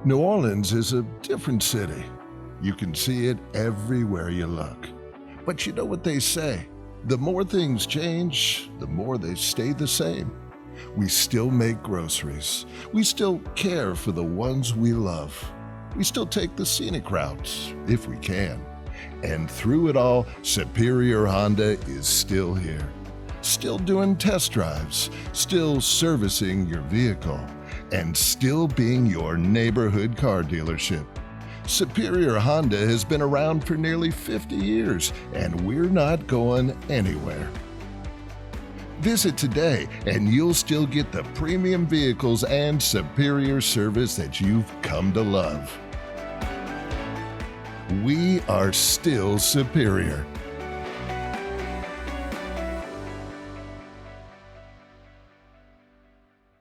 New Orleans is a different city. You can see it everywhere you look. But you know what they say? The more things change, the more they stay the same. We still make groceries. We still care for the ones we love. We still take the scenic routes, if we can. And through it all, Superior Honda is still here. Still doing test drives, still servicing your vehicle, and still being your neighborhood car dealership. Superior Honda has been around for nearly 50 years, and we're not going anywhere. Visit today, and you'll still get the premium vehicles and superior service that you've come to love. We are still superior.